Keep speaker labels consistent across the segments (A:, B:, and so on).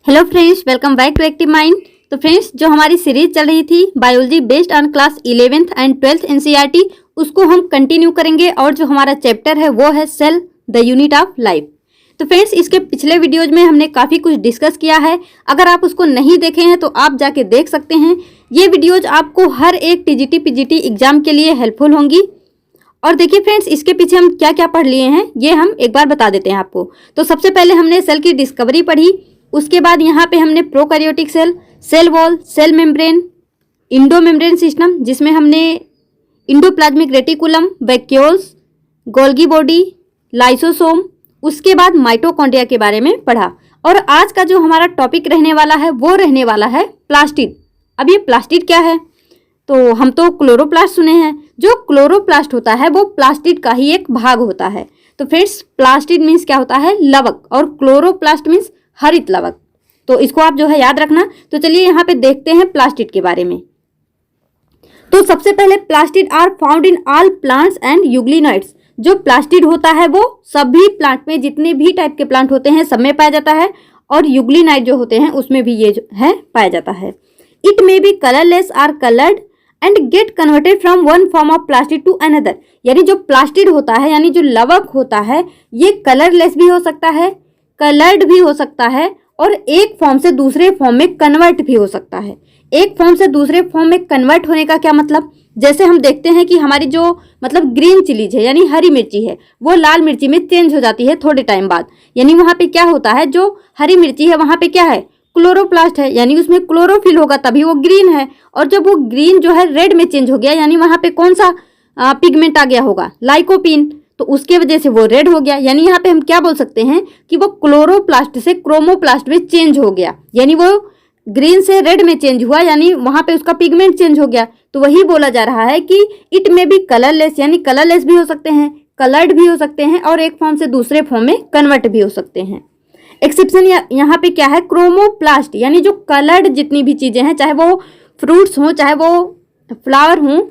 A: Hello friends, welcome back to active mind. तो friends, जो हमारी सीरीज चल रही थी biology based on class 11th and 12th NCERT, उसको हम कंटिन्यू करेंगे। और जो हमारा चैप्टर है वो है cell the unit of life. तो फ्रेंड्स, इसके पिछले वीडियोज में हमने काफ़ी कुछ डिस्कस किया है। अगर आप उसको नहीं देखे हैं तो आप जाके देख सकते हैं। ये वीडियोज आपको हर एक टीजीटी पीजीटी एग्जाम के लिए हेल्पफुल होंगी। और देखिए फ्रेंड्स, इसके पीछे हम क्या क्या पढ़ लिए हैं ये हम एक बार बता देते हैं आपको। तो सबसे पहले हमने सेल की डिस्कवरी पढ़ी। उसके बाद यहाँ पे हमने prokaryotic cell, cell wall, cell membrane, endomembrane system जिसमें हमने endoplasmic reticulum, vacuoles, Golgi body, lysosome, उसके बाद माइटोकॉन्ड्रिया के बारे में पढ़ा। और आज का जो हमारा टॉपिक रहने वाला है वो रहने वाला है प्लास्टिड। अब ये प्लास्टिड क्या है? तो हम तो क्लोरोप्लास्ट सुने हैं। जो क्लोरोप्लास्ट होता है वो प्लास्टिड का ही एक भाग होता है। तो फ्रेंड्स, प्लास्टिड मीन्स क्या होता है? लवक, और क्लोरोप्लास्ट मीन्स हरित लवक। तो इसको आप जो है याद रखना। तो चलिए यहाँ पे देखते हैं प्लास्टिड के बारे में। तो सबसे पहले plastid are found in all plants and euglenoids. जो प्लास्टिड होता है वो सभी प्लांट में, जितने भी टाइप के प्लांट होते हैं सब में पाया जाता है। और यूग्लिनाइड जो होते हैं उसमें भी ये जो है पाया जाता है। It may be colourless or coloured and get converted from one form of plastid to another. यानी जो प्लास्टिड होता है, यानी जो लवक होता है, ये कलरलेस भी हो सकता है, कलर्ड भी हो सकता है, और एक फॉर्म से दूसरे फॉर्म में कन्वर्ट भी हो सकता है। एक फॉर्म से दूसरे फॉर्म में कन्वर्ट होने का क्या मतलब? जैसे हम देखते हैं कि हमारी जो मतलब ग्रीन चिलीज है यानी हरी मिर्ची है, वो लाल मिर्ची में चेंज हो जाती है थोड़े टाइम बाद। यानी वहाँ पे क्या होता है, जो हरी मिर्ची है वहाँ पे क्या है? क्लोरोप्लास्ट है, यानी उसमें क्लोरोफिल होगा तभी वो ग्रीन है। और जब वो ग्रीन जो है रेड में चेंज हो गया, यानी वहाँ पे कौन सा पिगमेंट आ गया होगा? लाइकोपीन। तो उसके वजह से वो रेड हो गया। यानी यहाँ पे हम क्या बोल सकते हैं कि वो क्लोरोप्लास्ट से क्रोमोप्लास्ट में चेंज हो गया। यानी वो ग्रीन से रेड में चेंज हुआ, यानी वहाँ पे उसका पिगमेंट चेंज हो गया। तो वही बोला जा रहा है कि इट में भी कलरलेस, यानी कलरलेस भी हो सकते हैं, कलर्ड भी हो सकते हैं, और एक फॉर्म से दूसरे फॉर्म में कन्वर्ट भी हो सकते हैं। एक्सेप्शन यहाँ पे क्या है? क्रोमोप्लास्ट, यानी जो कलर्ड जितनी भी चीजें हैं, चाहे वो फ्रूट्स हों चाहे वो फ्लावर हों,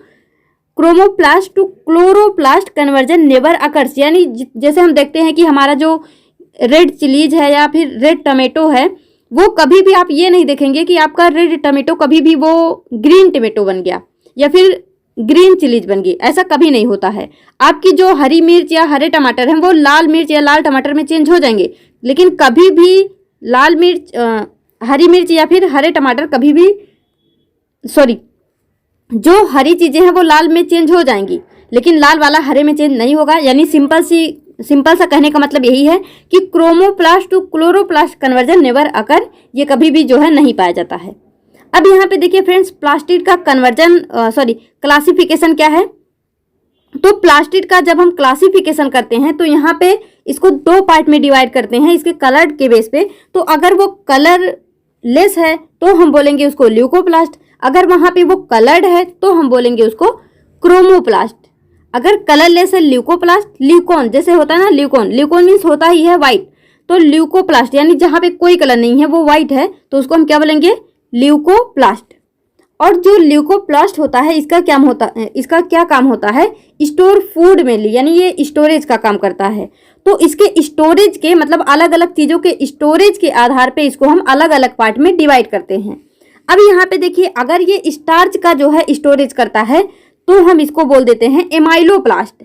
A: chromoplast to chloroplast conversion never occurs. यानी जैसे हम देखते हैं कि हमारा जो रेड चिलीज है या फिर रेड टमेटो है, वो कभी भी आप ये नहीं देखेंगे कि आपका रेड टमेटो कभी भी वो ग्रीन टमेटो बन गया या फिर ग्रीन चिलीज बन गई। ऐसा कभी नहीं होता है। आपकी जो हरी मिर्च या हरे टमाटर हैं वो लाल मिर्च या लाल टमाटर में चेंज हो जाएंगे, लेकिन कभी भी लाल मिर्च हरी मिर्च या फिर हरे टमाटर कभी भी जो हरी चीजें हैं वो लाल में चेंज हो जाएंगी, लेकिन लाल वाला हरे में चेंज नहीं होगा। यानी सिंपल सा कहने का मतलब यही है कि chromoplast to chloroplast conversion never occur, ये कभी भी जो है नहीं पाया जाता है। अब यहाँ पे देखिए फ्रेंड्स, प्लास्टिड का क्लासिफिकेशन क्या है? तो प्लास्टिड का जब हम क्लासिफिकेशन करते हैं तो यहाँ पे इसको दो पार्ट में डिवाइड करते हैं इसके कलर के बेस पे। तो अगर वो कलर लेस है तो हम बोलेंगे उसको ल्यूकोप्लास्ट, अगर वहां पे वो कलर्ड है तो हम बोलेंगे उसको क्रोमोप्लास्ट। अगर कलरलेस है ल्यूकोप्लास्ट, ल्यूकोन जैसे होता है ना, ल्यूकोन मीन्स होता ही है व्हाइट। तो ल्यूकोप्लास्ट यानी जहां पे कोई कलर नहीं है वो व्हाइट है, तो उसको हम क्या बोलेंगे? ल्यूकोप्लास्ट। और जो ल्यूकोप्लास्ट होता है इसका क्या काम होता है? स्टोर फूड में ली, यानी ये स्टोरेज का काम करता है। तो इसके स्टोरेज के मतलब अलग अलग चीजों के स्टोरेज के आधार पे इसको हम अलग अलग पार्ट में डिवाइड करते हैं। अब यहाँ पे देखिए, अगर ये स्टार्च का जो है स्टोरेज करता है तो हम इसको बोल देते हैं एमाइलोप्लास्ट।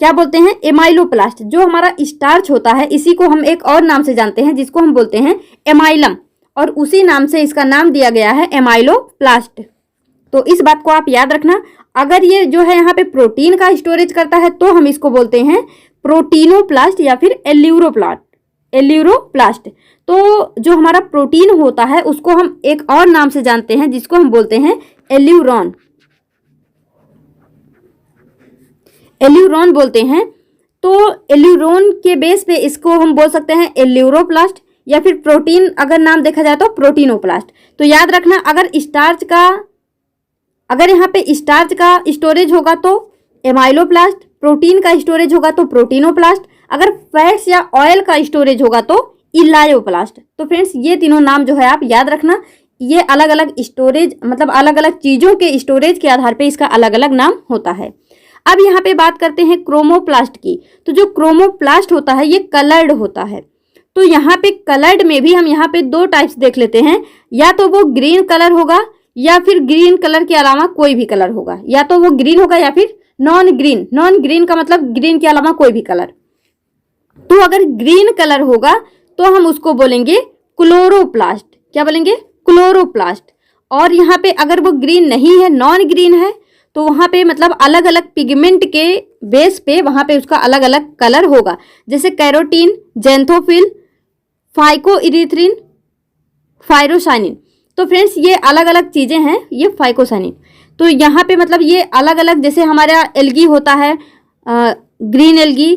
A: क्या बोलते हैं? एमाइलोप्लास्ट। जो हमारा स्टार्च होता है इसी को हम एक और नाम से जानते हैं जिसको हम बोलते हैं एमाइलम, और उसी नाम से इसका नाम दिया गया है एमाइलोप्लास्ट। तो इस बात को आप याद रखना। अगर ये जो है यहाँ पे प्रोटीन का स्टोरेज करता है तो हम इसको बोलते हैं प्रोटीनोप्लास्ट या फिर एल्यूरोप्लास्ट। तो जो हमारा प्रोटीन होता है उसको हम एक और नाम से जानते हैं जिसको हम बोलते हैं एल्यूरॉन बोलते हैं। तो एल्यूरॉन के बेस पे इसको हम बोल सकते हैं एल्यूरोप्लास्ट, या फिर प्रोटीन अगर नाम देखा जाए तो प्रोटीनोप्लास्ट। तो याद रखना, अगर यहाँ पे स्टार्च का स्टोरेज होगा तो एमाइलोप्लास्ट, प्रोटीन का स्टोरेज होगा तो प्रोटीनोप्लास्ट, अगर फैट्स या ऑयल का स्टोरेज होगा तो इलायोप्लास्ट। तो फ्रेंड्स, ये तीनों नाम जो है आप याद रखना। ये अलग अलग स्टोरेज मतलब अलग अलग चीजों के स्टोरेज के आधार पे इसका अलग अलग नाम होता है। अब यहाँ पे बात करते हैं क्रोमोप्लास्ट की। तो जो क्रोमोप्लास्ट होता है ये कलर्ड होता है। तो यहाँ पे कलर्ड में भी हम यहाँ पे दो टाइप्स देख लेते हैं, या तो वो ग्रीन कलर होगा या फिर ग्रीन कलर के अलावा कोई भी कलर होगा, या तो वो ग्रीन होगा या फिर नॉन ग्रीन। नॉन ग्रीन का मतलब ग्रीन के अलावा कोई भी कलर। तो अगर ग्रीन कलर होगा तो हम उसको बोलेंगे क्लोरोप्लास्ट। क्या बोलेंगे? क्लोरोप्लास्ट। और यहाँ पे अगर वो ग्रीन नहीं है, नॉन ग्रीन है, तो वहाँ पे मतलब अलग अलग पिगमेंट के बेस पे वहाँ पे उसका अलग अलग कलर होगा, जैसे कैरोटीन, जेंथोफिल, फाइकोइरिथ्रिन, फाइरोसाइनिन। तो फ्रेंड्स ये अलग अलग चीज़ें हैं, ये फाइकोसाइनिन। तो यहाँ पे मतलब ये अलग अलग, जैसे हमारा एल्गी होता है, green algae,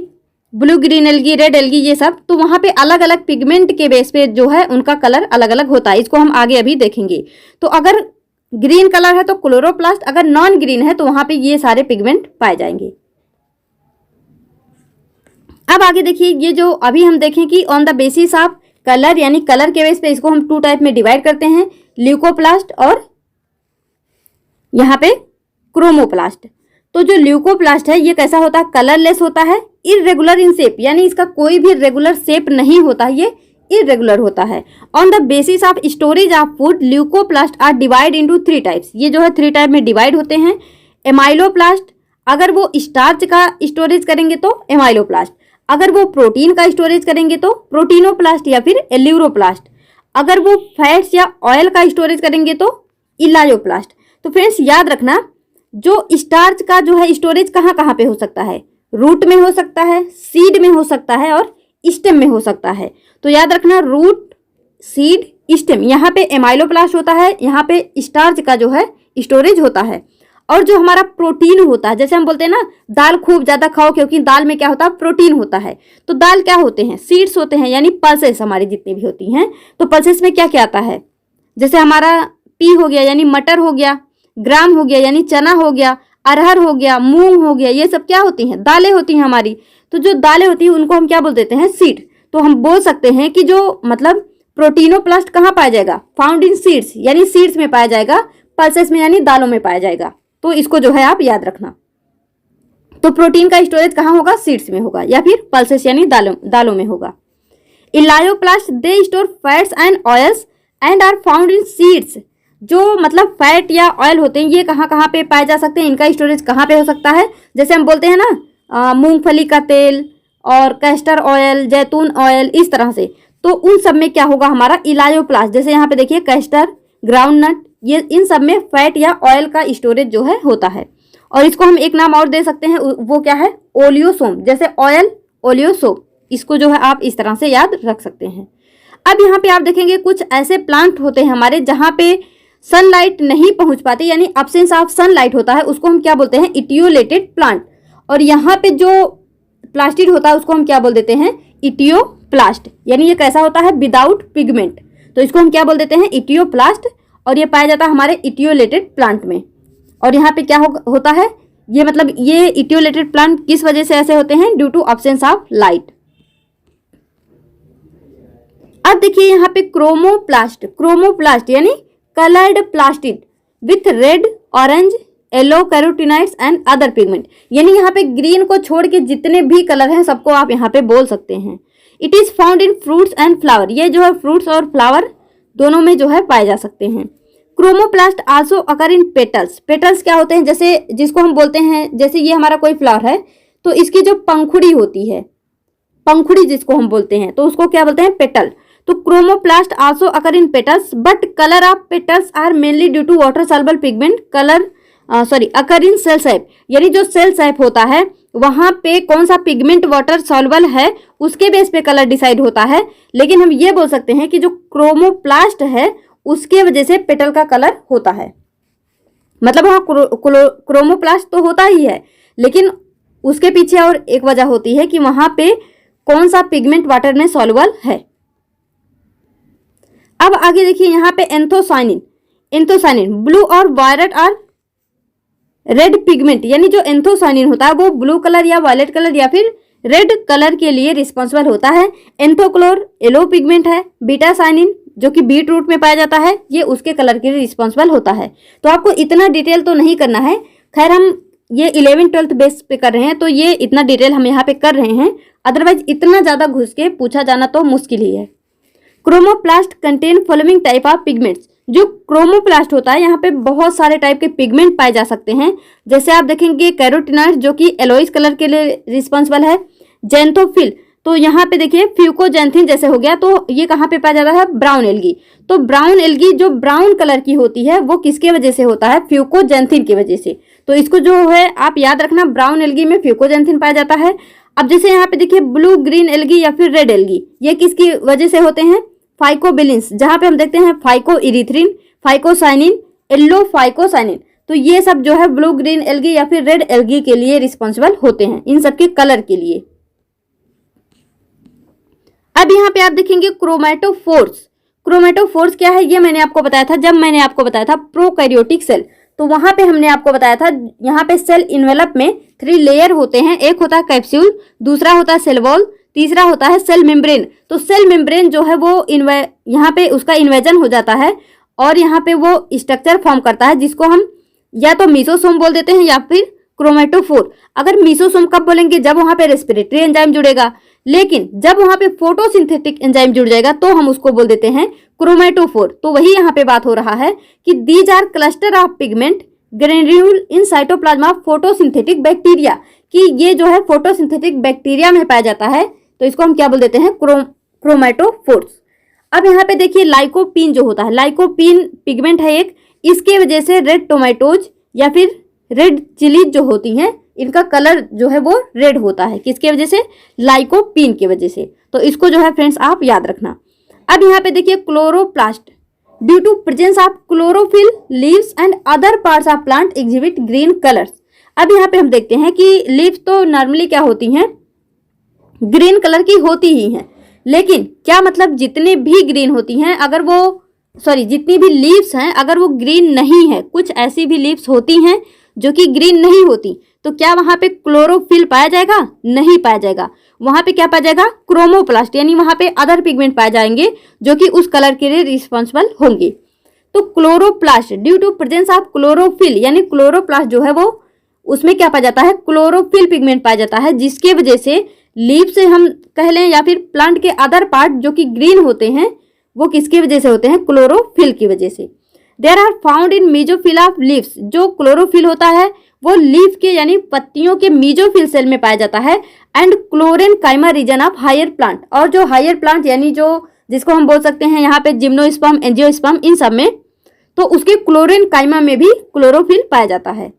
A: blue green algae, red algae, ये सब, तो वहाँ पे अलग अलग पिगमेंट के बेस पे जो है उनका कलर अलग अलग होता है। इसको हम आगे अभी देखेंगे। तो अगर ग्रीन कलर है तो क्लोरोप्लास्ट, अगर नॉन ग्रीन है तो वहाँ पे ये सारे पिगमेंट पाए जाएंगे। अब आगे देखिए, ये जो अभी हम देखें कि on the basis of colour, यानी कलर के बेस पे इसको हम टू टाइप में डिवाइड करते हैं, ल्यूकोप्लास्ट और यहाँ पे क्रोमोप्लास्ट। तो जो ल्यूकोप्लास्ट है ये कैसा होता है? कलरलेस होता है, इरेगुलर इन शेप, यानी इसका कोई भी रेगुलर शेप नहीं होता, ये इरेगुलर होता है। On the basis of storage of food, leucoplast are divide into 3 types. ये जो है 3 टाइप में डिवाइड होते हैं। एमाइलोप्लास्ट, अगर वो स्टार्च का स्टोरेज करेंगे तो एमाइलोप्लास्ट, अगर वो प्रोटीन का स्टोरेज करेंगे तो प्रोटीनोप्लास्ट या फिर एल्यूरोप्लास्ट, अगर वो फैट्स या ऑयल का स्टोरेज करेंगे तो इलायोप्लास्ट। तो फ्रेंड्स याद रखना, जो स्टार्च का जो है स्टोरेज कहाँ कहाँ पे हो सकता है? रूट में हो सकता है, सीड में हो सकता है और स्टेम में हो सकता है। तो याद रखना, रूट, सीड, स्टेम, यहाँ पे एमाइलोप्लास्ट होता है, यहाँ पे स्टार्च का जो है स्टोरेज होता है। और जो हमारा प्रोटीन होता है, जैसे हम बोलते हैं ना दाल खूब ज़्यादा खाओ, क्योंकि दाल में क्या होता है? प्रोटीन होता है। तो दाल क्या होते हैं? सीड्स होते हैं, यानी पल्सेस हमारी जितनी भी होती हैं। तो पल्सेस में क्या क्या आता है? जैसे हमारा पी हो गया यानी मटर हो गया, ग्राम हो गया यानी चना हो गया, अरहर हो गया, मूंग हो गया, ये सब क्या होती हैं? दालें होती हैं हमारी। तो जो दालें होती हैं उनको हम क्या बोल देते हैं? सीड। तो हम बोल सकते हैं कि जो मतलब प्रोटीनोप्लास्ट कहाँ पाया जाएगा? फाउंड इन सीड्स, यानी सीड्स में पाया जाएगा, पल्सेस में यानी दालों में पाया जाएगा। तो इसको जो है आप याद रखना। तो प्रोटीन का स्टोरेज कहाँ होगा? सीड्स में होगा, या फिर पल्सेस यानी दालों में होगा। Elaioplast they store fats and oils and are found in seeds. जो मतलब फैट या ऑयल होते हैं ये कहाँ कहाँ पे पाए जा सकते हैं? इनका स्टोरेज कहाँ पे हो सकता है? जैसे हम बोलते हैं ना मूंगफली का तेल और कैस्टर ऑयल, जैतून ऑयल, इस तरह से। तो उन सब में क्या होगा? हमारा इलायोप्लास्ट। जैसे यहाँ पे देखिए कैस्टर, ग्राउंड नट, ये इन सब में फैट या ऑयल का स्टोरेज जो है होता है। और इसको हम एक नाम और दे सकते हैं, वो क्या है? ओलियोसोम। जैसे ऑयल, ओलियोसोम, इसको जो है आप इस तरह से याद रख सकते हैं। अब यहाँ पे आप देखेंगे कुछ ऐसे प्लांट होते हैं हमारे जहाँ पे सनलाइट नहीं पहुंच पाती, यानी अब्सेंस ऑफ सनलाइट होता है, उसको हम क्या बोलते हैं? Etiolated plant. और यहाँ पे जो प्लास्टिड होता है उसको हम क्या बोल देते हैं? इटियोप्लास्ट। यानी ये कैसा होता है? Without pigment. तो इसको हम क्या बोल देते हैं? इटियोप्लास्ट। और ये पाया जाता है हमारे इटियोलेटेड प्लांट में। और यहाँ पे क्या होता है? ये मतलब ये इटियोलेटेड प्लांट किस वजह से ऐसे होते हैं? Due to absence of light. अब देखिए यहाँ पे क्रोमोप्लास्ट। क्रोमोप्लास्ट यानी coloured plastid with red, orange, yellow carotenoids and other pigment. यानी यहाँ पे ग्रीन को छोड़ के जितने भी कलर हैं सबको आप यहाँ पे बोल सकते हैं। It is found in fruits and flower. ये जो है फ्रूट्स और फ्लावर दोनों में जो है पाए जा सकते हैं। Chromoplast also occur in petals. Petals क्या होते हैं? जैसे जिसको हम बोलते हैं, जैसे ये हमारा कोई फ्लावर है तो इसकी जो पंखुड़ी होती है, पंखुड़ी जिसको हम बोलते हैं, तो उसको क्या बोलते हैं? पेटल। तो chromoplast also occur in petals but colour of petals are mainly due to water soluble pigment colour occur in cell sap. यानी जो सेल सैप होता है वहां पे कौन सा पिगमेंट वाटर सॉल्युबल है उसके बेस पे कलर डिसाइड होता है। लेकिन हम ये बोल सकते हैं कि जो क्रोमोप्लास्ट है उसके वजह से पेटल का कलर होता है। मतलब वहाँ क्रोमोप्लास्ट तो होता ही है, लेकिन उसके पीछे और एक वजह होती है कि वहां पे कौन सा पिगमेंट वाटर में सॉल्युबल है। अब आगे देखिए यहाँ पे एंथोसाइनिन। एंथोसाइनिन ब्लू और वायलेट और रेड पिगमेंट, यानी जो एंथोसाइनिन होता है वो ब्लू कलर या वायलेट कलर या फिर रेड कलर के लिए रिस्पॉन्सिबल होता है। एंथोक्लोर येलो पिगमेंट है। बीटा साइनिन जो कि बीट रूट में पाया जाता है, ये उसके कलर के लिए रिस्पॉन्सिबल होता है। तो आपको इतना डिटेल तो नहीं करना है। खैर हम ये 11th-12th बेस पे कर रहे हैं तो ये इतना डिटेल हम यहाँ पे कर रहे हैं, अदरवाइज इतना ज़्यादा घुस के पूछा जाना तो मुश्किल ही है। Chromoplast contain following type of pigments. जो क्रोमोप्लास्ट होता है यहाँ पे बहुत सारे टाइप के पिगमेंट पाए जा सकते हैं। जैसे आप देखेंगे कैरोटिनॉइड जो कि येलोइश कलर के लिए रिस्पॉन्सिबल है। जेंथोफिल, तो यहाँ पे देखिए फ्यूकोजेंथिन जैसे हो गया, तो ये कहाँ पे पाया जाता है? Brown algae. तो ब्राउन एल्गी जो ब्राउन कलर की होती है वो किसके वजह से होता है? फ्यूकोजेंथिन की वजह से। तो इसको जो है आप याद रखना, ब्राउन एल्गी में फ्यूकोजेंथिन पाया जाता है। अब जैसे यहाँ पे देखिए ब्लू ग्रीन एल्गी या फिर रेड एल्गी, ये किसकी वजह से होते हैं? फाइकोबिलिन्स, जहाँ पे हम देखते हैं phyco erythrin, phycocyanin, yellow phycocyanin. तो ये सब जो है ब्लू ग्रीन एल्गी या फिर रेड एल्गी के लिए रिस्पॉन्सिबल होते हैं, इन सब के कलर के लिए। अब यहाँ पे आप देखेंगे क्रोमेटोफोर्स। क्रोमेटोफोर्स क्या है ये मैंने आपको बताया था जब मैंने आपको बताया था प्रोकैरियोटिक सेल। तो वहां पे हमने आपको बताया था यहाँ पे सेल इन्वेलप में 3 लेयर होते हैं। एक होता है कैप्सूल, दूसरा होता है सेल वॉल, तीसरा होता है सेल मेम्ब्रेन। तो सेल मेम्ब्रेन जो है वो यहाँ पे उसका इन्वेजन हो जाता है और यहाँ पे वो स्ट्रक्चर फॉर्म करता है जिसको हम या तो मीसोसोम बोल देते हैं या फिर क्रोमेटोफोर। अगर मीसोसोम कब बोलेंगे? जब वहां पे रेस्पिरेटरी एंजाइम जुड़ेगा, लेकिन जब वहां पे फोटोसिंथेटिक एंजाइम जुड़ जाएगा तो हम उसको बोल देते हैं क्रोमेटोफोर। तो वही यहाँ पे बात हो रहा है कि these are cluster of pigment granule in cytoplasm of photosynthetic bacteria, कि ये जो है फोटोसिंथेटिक बैक्टीरिया में पाया जाता है, तो इसको हम क्या बोल देते हैं? क्रोमेटोफोर्स। अब यहाँ पे देखिए लाइकोपीन जो होता है, लाइकोपीन पिगमेंट है एक, इसके वजह से रेड टोमेटोज या फिर रेड चिलीज जो होती हैं इनका कलर जो है वो रेड होता है। किसके वजह से? लाइकोपीन की वजह से। तो इसको जो है फ्रेंड्स आप याद रखना। अब यहाँ पे देखिए chloroplast, due to presence of chlorophyll leaves and other parts of plant exhibit green colours. अब यहाँ पे हम देखते हैं कि लीव्स तो नॉर्मली क्या होती हैं? ग्रीन कलर की होती ही हैं, लेकिन क्या मतलब जितने भी ग्रीन होती हैं अगर वो जितनी भी लीव्स हैं अगर वो ग्रीन नहीं है, कुछ ऐसी भी लीव्स होती हैं जो कि ग्रीन नहीं होती, तो क्या वहां पे क्लोरोफिल पाया जाएगा? नहीं पाया जाएगा। वहां पे क्या पाया जाएगा? क्रोमोप्लास्ट, यानी वहां पे अदर पिगमेंट पाए जाएंगे जो कि उस कलर के लिए रिस्पॉन्सिबल होंगे। तो chloroplast due to presence of chlorophyll, यानी क्लोरोप्लास्ट जो है वो उसमें क्या पाया जाता है? क्लोरोफिल पिगमेंट पाया जाता है, जिसके वजह से लीव से हम कह लें या फिर प्लांट के अदर पार्ट जो कि ग्रीन होते हैं वो किसकी वजह से होते हैं? क्लोरोफिल की वजह से। There are found in mesophyll of leaves, जो क्लोरोफिल होता है वो लीफ के यानी पत्तियों के मीजोफिल सेल में पाया जाता है। And chlorenchyma region of higher plant, और जो हायर प्लांट यानी जो जिसको हम बोल सकते हैं यहाँ पे जिम्नोस्पर्म, एंजियोस्पर्म, इन सब में, तो उसके क्लोरेन काइमा में भी क्लोरोफिल पाया जाता है।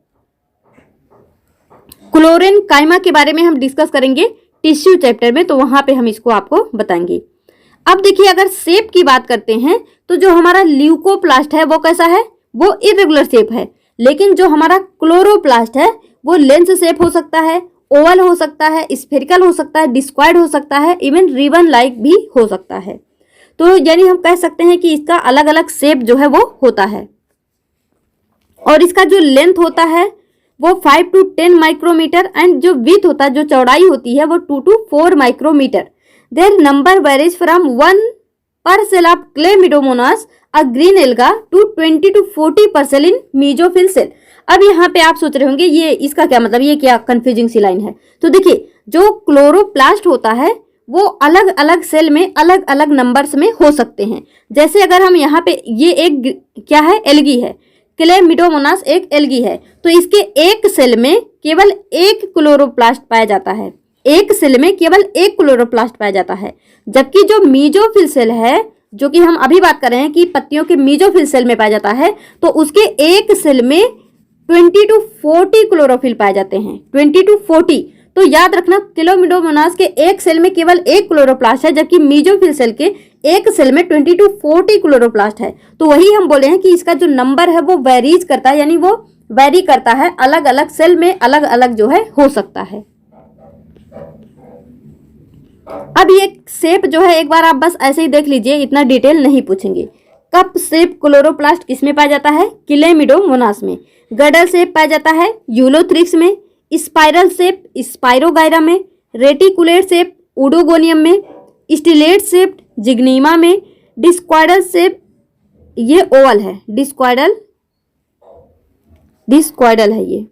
A: क्लोरेन काइमा के बारे में हम डिस्कस करेंगे टिश्यू चैप्टर में, तो वहां पे हम इसको आपको बताएंगे। अब देखिए अगर शेप की बात करते हैं तो जो हमारा ल्यूकोप्लास्ट है वो कैसा है? वो इरेगुलर शेप है। लेकिन जो हमारा क्लोरोप्लास्ट है वो लेंस शेप हो सकता है, ओवल हो सकता है, स्फेरिकल हो सकता है, डिस्क्वायड हो सकता है, इवन रिबन लाइक भी हो सकता है। तो यानी हम कह सकते हैं कि इसका अलग अलग शेप जो है वो होता है। और इसका जो लेंथ होता है वो 5 to 10 माइक्रोमीटर, एंड जो विड्थ होता है, जो चौड़ाई होती है वो 2 to 4 micrometre. Their number varies from 1 per cell of Chlamydomonas a green alga to 20 to 40 per cell in mesophil cell। अब यहाँ पे आप सोच रहे होंगे ये इसका क्या मतलब, ये क्या कंफ्यूजिंग सी लाइन है। तो देखिए जो क्लोरोप्लास्ट होता है वो अलग अलग सेल में अलग अलग नंबर्स में हो सकते हैं। जैसे अगर हम यहाँ पे ये एक क्या है? एल्गी है, क्लेमिडोमोनास एक एल्गी है, तो इसके एक सेल में केवल एक क्लोरोप्लास्ट पाया जाता है, एक सेल में केवल एक क्लोरोप्लास्ट पाया जाता है। जबकि जो मीजोफिल सेल है, जो कि हम अभी बात कर रहे हैं कि पत्तियों के मीजोफिल सेल में पाया जाता है, तो उसके एक सेल में 20 to 40 क्लोरोफिल पाए जाते हैं, 20 to 40। तो याद रखना क्लेमिडोमोनास के एक सेल में केवल एक क्लोरोप्लास्ट है, जबकि मीजोफिल सेल के एक सेल में 20 to 40 क्लोरोप्लास्ट है। तो वही हम बोले हैं कि इसका जो नंबर है वो वेरीज करता है, यानी वो वेरी करता है, अलग अलग सेल में अलग अलग जो है हो सकता है। अब ये शेप जो है एक बार आप बस ऐसे ही देख लीजिए, इतना डिटेल नहीं पूछेंगे। कप शेप क्लोरोप्लास्ट किसमें पाया जाता है? क्लेमिडोमोनास में। गडल शेप पाया जाता है यूलोथ्रिक्स में। स्पाइरल शेप स्पाइरोगायरा में। रेटिकुलेट शेप उडोगोनियम में। स्टिलेट शेप जिग्नीमा में। डिस्क्वाइडल शेप ये ओवल है, डिस्क्वाइडल है ये।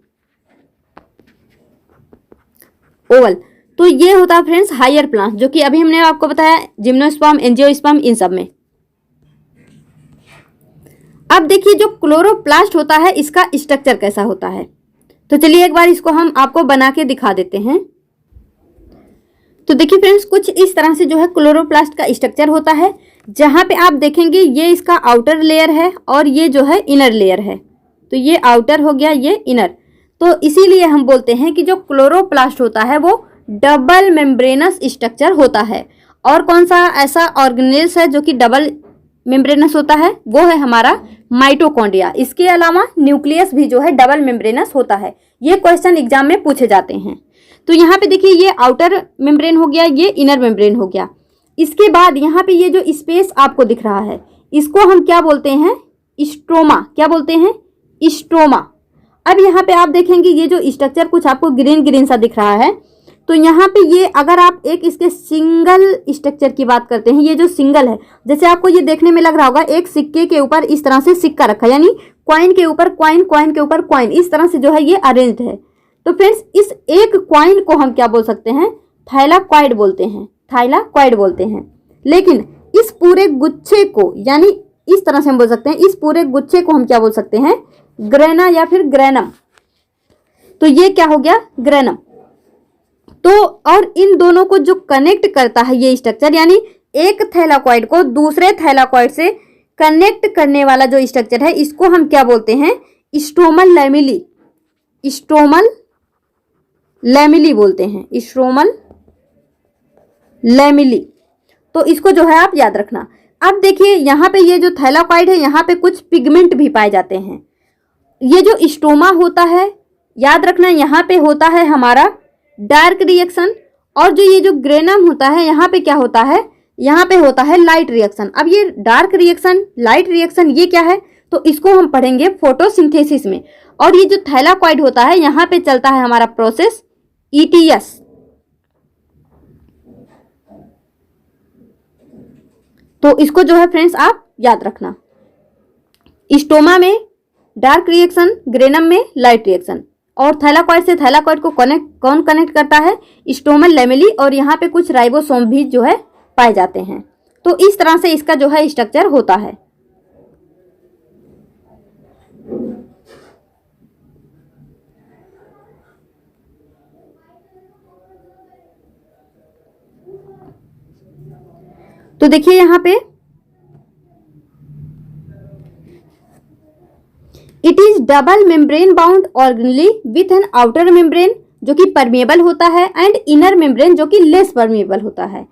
A: ओवल। तो ये होता है फ्रेंड्स हायर प्लांट, जो कि अभी हमने आपको बताया जिम्नोस्पर्म, एंजियोस्पर्म, इन सब में। अब देखिए जो क्लोरोप्लास्ट होता है इसका स्ट्रक्चर कैसा होता है, तो चलिए एक बार इसको हम आपको बना के दिखा देते हैं। तो देखिए फ्रेंड्स कुछ इस तरह से जो है क्लोरोप्लास्ट का स्ट्रक्चर होता है, जहां पे आप देखेंगे ये इसका आउटर लेयर है और ये जो है इनर लेयर है। तो ये आउटर हो गया, ये इनर। तो इसीलिए हम बोलते हैं कि जो क्लोरोप्लास्ट होता है वो डबल मेम्ब्रेनस स्ट्रक्चर होता है। और कौन सा ऐसा ऑर्गेनेल्स है जो कि डबल मेम्ब्रेनस होता है, वो है हमारा माइटोकॉन्ड्रिया। इसके अलावा न्यूक्लियस भी जो है डबल मेम्ब्रेनस होता है। ये क्वेश्चन एग्जाम में पूछे जाते हैं। तो यहाँ पे देखिए ये आउटर मेम्ब्रेन हो गया, ये इनर मेम्ब्रेन हो गया। इसके बाद यहाँ पे ये जो स्पेस आपको दिख रहा है इसको हम क्या बोलते हैं, स्ट्रोमा। क्या बोलते हैं, स्ट्रोमा। अब यहाँ पे आप देखेंगे ये जो स्ट्रक्चर कुछ आपको ग्रीन ग्रीन सा दिख रहा है, तो यहाँ पे ये अगर आप एक इसके सिंगल स्ट्रक्चर की बात करते हैं, ये जो सिंगल है, जैसे आपको ये देखने में लग रहा होगा एक सिक्के के ऊपर इस तरह से सिक्का रखा है, यानी क्वाइन के ऊपर क्वाइन, क्वाइन के ऊपर क्वाइन, इस तरह से जो है ये अरेंज्ड है। तो फ्रेंड्स इस एक क्वाइन को हम क्या बोल सकते हैं, थाइलाक्वाइड बोलते हैं, थाइलाक्वाइड बोलते हैं। लेकिन इस पूरे गुच्छे को, यानी इस तरह से हम बोल सकते हैं, इस पूरे गुच्छे को हम क्या बोल सकते हैं, ग्रेना या फिर ग्रेनम। तो ये क्या हो गया, ग्रेनम। तो और इन दोनों को जो कनेक्ट करता है ये स्ट्रक्चर, यानी एक थैलाकॉइड को दूसरे थैलाकॉइड से कनेक्ट करने वाला जो स्ट्रक्चर है इसको हम क्या बोलते हैं, स्ट्रोमल लैमेली। स्ट्रोमल लैमेली बोलते हैं, स्ट्रोमल लैमेली। तो इसको जो है आप याद रखना। अब देखिए यहाँ पे ये जो थैलाकॉइड है यहाँ पे कुछ पिगमेंट भी पाए जाते हैं। ये जो स्टोमा होता है, याद रखना यहाँ पे होता है हमारा डार्क रिएक्शन, और जो ये जो ग्रेनम होता है यहाँ पे क्या होता है, यहाँ पे होता है लाइट रिएक्शन। अब ये डार्क रिएक्शन, लाइट रिएक्शन ये क्या है, तो इसको हम पढ़ेंगे फोटोसिंथेसिस में। और ये जो थैलाकॉइड होता है यहाँ पे चलता है हमारा प्रोसेस ETS। तो इसको जो है फ्रेंड्स आप याद रखना, स्टोमा में डार्क रिएक्शन, ग्रेनम में लाइट रिएक्शन। और थैलाकॉइड से थैलाकॉइड को कौन कनेक्ट करता है, स्टोमल लैमेली। और यहाँ पे कुछ राइबोसोम भी जो है पाए जाते हैं। तो इस तरह से इसका जो है स्ट्रक्चर होता है। तो देखिए यहाँ पे it is double membrane bound organelle with an outer membrane जो कि परमेबल होता है एंड इनर मेम्ब्रेन जो कि लेस परमेबल होता है।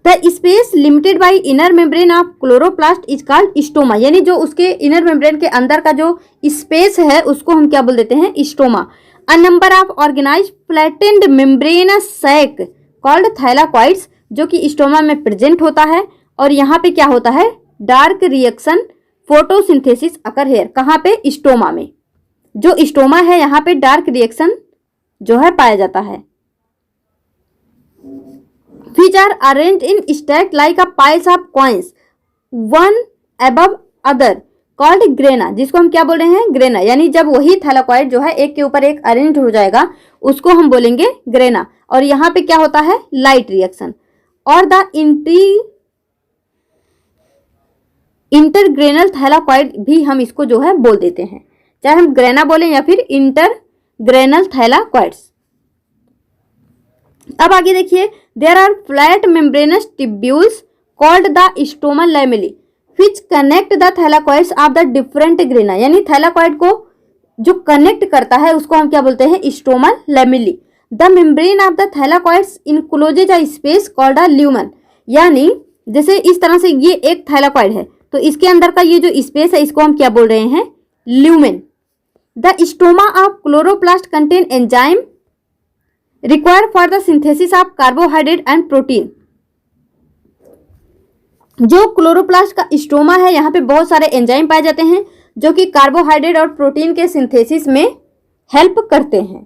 A: The space limited by inner membrane of chloroplast is called stoma. यानी जो उसके इनर मेम्ब्रेन के अंदर का जो स्पेस है उसको हम क्या बोल देते हैं, stoma. A number of organised flattened membranous sac called thylakoids जो कि स्टोमा में प्रेजेंट होता है। और यहाँ पे क्या होता है, डार्क रिएक्शन फोटोसिंथेसिस अकर हेयर। कहाँ पे, स्टोमा में। जो स्टोमा है यहाँ पे डार्क रिएक्शन जो है पाया जाता है। which are arranged in stack like a piles of coins one above other called grana, जिसको हम क्या बोल रहे हैं, ग्रेना। यानी जब वही थैलाकॉइड जो है एक के ऊपर एक अरेंज हो जाएगा उसको हम बोलेंगे ग्रेना। और यहाँ पे क्या होता है, लाइट रिएक्शन। और द इंटरग्रेनल थैलाकॉइड भी हम इसको जो है बोल देते हैं, चाहे हम ग्रेना बोलें या फिर इंटरग्रेनल थैलाकॉइड्स। अब आगे देखिए, there are flat membranous tubules called the stromal lamellae which connect the thylakoids of the different grana. यानी थैलाकॉइड को जो कनेक्ट करता है उसको हम क्या बोलते हैं, stromal lamellae. The membrane of the thylakoids encloses a space called a lumen. यानी जैसे इस तरह से ये एक थैलाकॉइड है तो इसके अंदर का ये जो स्पेस है इसको हम क्या बोल रहे हैं, lumen. The stoma of chloroplast contain enzyme require for the synthesis of carbohydrate and protein. जो क्लोरोप्लास्ट का स्टोमा है यहाँ पे बहुत सारे एंजाइम पाए जाते हैं जो कि कार्बोहाइड्रेट और प्रोटीन के सिंथेसिस में हेल्प करते हैं।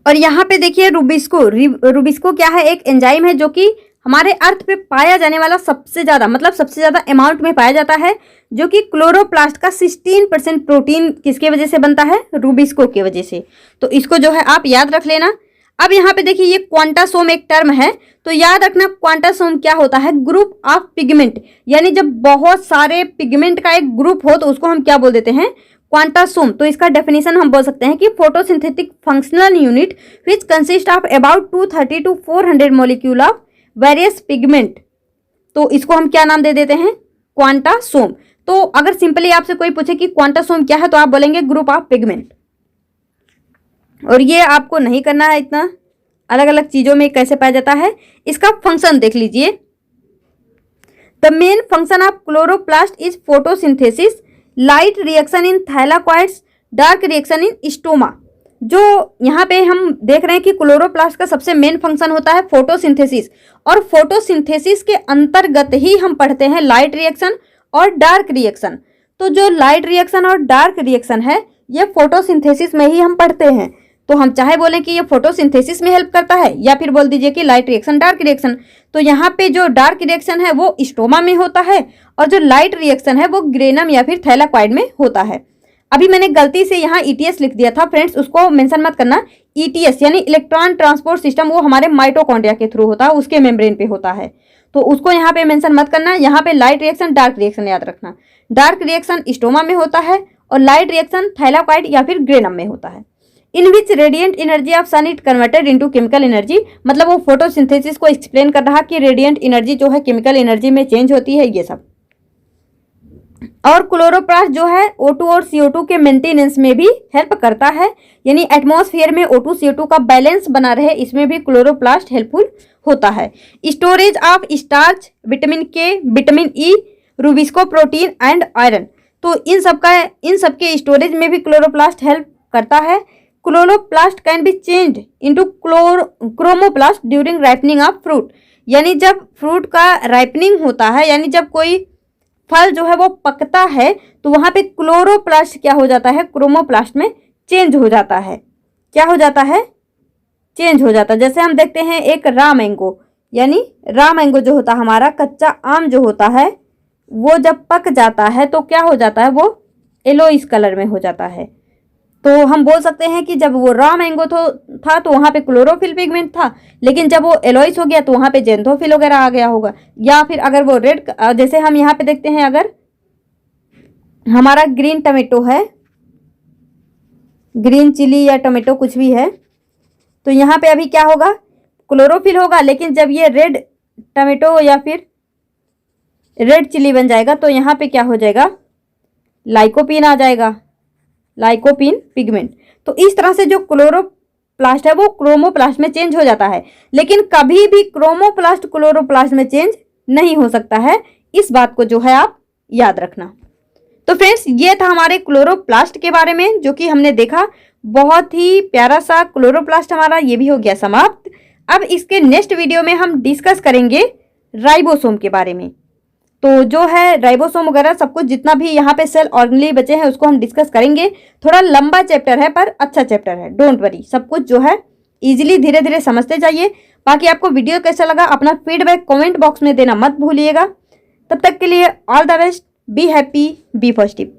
A: और यहाँ पे देखिए रुबिस्को क्या है, एक एंजाइम है जो कि हमारे अर्थ पे पाया जाने वाला सबसे ज़्यादा मतलब सबसे ज़्यादा अमाउंट में पाया जाता है, जो कि क्लोरोप्लास्ट का 16% प्रोटीन किसके वजह से बनता है, रूबिस्को की वजह से। तो इसको जो है आप याद रख लेना। अब यहाँ पे देखिए ये क्वांटासोम एक टर्म है, तो याद रखना क्वांटासोम क्या होता है, ग्रुप ऑफ पिगमेंट। यानी जब बहुत सारे पिगमेंट का एक ग्रुप हो तो उसको हम क्या बोल देते हैं, क्वांटासोम। तो इसका डेफिनेशन हम बोल सकते हैं कि photosynthetic functional unit which consist of about 230 to 400 molecule of various pigment. तो इसको हम क्या नाम दे देते हैं, क्वांटासोम। तो अगर सिंपली आपसे कोई पूछे कि क्वांटासोम क्या है तो आप बोलेंगे ग्रुप ऑफ पिगमेंट। और ये आपको नहीं करना है इतना, अलग अलग चीजों में कैसे पाया जाता है। इसका फंक्शन देख लीजिए। The main function of chloroplast is photosynthesis, light reaction in thylakoids, dark reaction in stoma. जो यहाँ पे हम देख रहे हैं कि क्लोरोप्लास्ट का सबसे मेन फंक्शन होता है फोटोसिंथेसिस, और फोटोसिंथेसिस के अंतर्गत ही हम पढ़ते हैं लाइट रिएक्शन और डार्क रिएक्शन। तो जो लाइट रिएक्शन और डार्क रिएक्शन है ये फोटोसिंथेसिस में ही हम पढ़ते हैं। तो हम चाहे बोलें कि ये फोटोसिंथेसिस में हेल्प करता है या फिर बोल दीजिए कि लाइट रिएक्शन डार्क रिएक्शन। तो यहाँ पे जो डार्क रिएक्शन है वो स्टोमा में होता है और जो लाइट रिएक्शन है वो ग्रेनम या फिर थैलाकॉइड में होता है। अभी मैंने गलती से यहाँ ईटीएस लिख दिया था फ्रेंड्स, उसको मेंशन मत करना। ईटीएस यानी इलेक्ट्रॉन ट्रांसपोर्ट सिस्टम, वो हमारे माइटोकॉन्ड्रिया के थ्रू होता है, उसके मेम्ब्रेन पे होता है, तो उसको यहाँ पे मेंशन मत करना। यहाँ पे लाइट रिएक्शन डार्क रिएक्शन याद रखना। डार्क रिएक्शन स्टोमा में होता है और लाइट रिएक्शन थैलाकॉइड या फिर ग्रेनम में होता है। In which radiant energy of sun it converted into chemical energy, मतलब वो फोटोसिंथेसिस को एक्सप्लेन कर रहा कि रेडियंट एनर्जी जो है केमिकल एनर्जी में चेंज होती है, ये सब। और क्लोरोप्लास्ट जो है O2 और CO2 के मेंटेनेंस में भी हेल्प करता है, यानी एटमॉस्फेयर में O2 CO2 का बैलेंस बना रहे, इसमें भी क्लोरोप्लास्ट हेल्पफुल होता है। स्टोरेज ऑफ स्टार्च, विटामिन के, vitamin E, rubisco protein and iron, तो इन सब के स्टोरेज में भी क्लोरोप्लास्ट हेल्प करता है। Chloroplast can be changed into chromoplast during ripening of fruit, यानी जब फ्रूट का राइपनिंग होता है, यानी जब कोई फल जो है वो पकता है तो वहां पे क्लोरोप्लास्ट क्या हो जाता है, क्रोमोप्लास्ट में चेंज हो जाता है। क्या हो जाता है, चेंज हो जाता है। जैसे हम देखते हैं एक रॉ मैंगो, यानी रॉ मैंगो जो होता है हमारा कच्चा आम जो होता है, वो जब पक जाता है तो क्या हो जाता है, वो येलोइश कलर में हो जाता है। तो हम बोल सकते हैं कि जब वो रॉ मैंगो था तो वहाँ पे क्लोरोफिल पिगमेंट था, लेकिन जब वो एलोइस हो गया तो वहाँ पे जेंथोफिल वगैरह आ गया होगा। या फिर अगर वो रेड, जैसे हम यहाँ पे देखते हैं, अगर हमारा ग्रीन टमेटो है, ग्रीन चिली या टमेटो कुछ भी है, तो यहाँ पे अभी क्या होगा, क्लोरोफिल होगा, लेकिन जब ये रेड टमेटो या फिर रेड चिली बन जाएगा तो यहाँ पे क्या हो जाएगा, लाइकोपिन आ जाएगा, लाइकोपिन पिगमेंट। तो इस तरह से जो क्लोरोप्लास्ट है वो क्रोमोप्लास्ट में चेंज हो जाता है, लेकिन कभी भी क्रोमोप्लास्ट क्लोरोप्लास्ट में चेंज नहीं हो सकता है। इस बात को जो है आप याद रखना। तो फ्रेंड्स ये था हमारे क्लोरोप्लास्ट के बारे में जो कि हमने देखा। बहुत ही प्यारा सा क्लोरोप्लास्ट हमारा ये भी हो गया समाप्त। अब इसके नेक्स्ट वीडियो में हम डिस्कस करेंगे राइबोसोम के बारे में। तो जो है राइबोसोम वगैरह सब कुछ जितना भी यहाँ पे सेल ऑर्गेनेली बचे हैं उसको हम डिस्कस करेंगे। थोड़ा लंबा चैप्टर है पर अच्छा चैप्टर है, डोंट वरी। सब कुछ जो है इजीली धीरे धीरे समझते जाइए। बाकी आपको वीडियो कैसा लगा अपना फीडबैक कमेंट बॉक्स में देना मत भूलिएगा। तब तक के लिए all the best, be happy, be positive.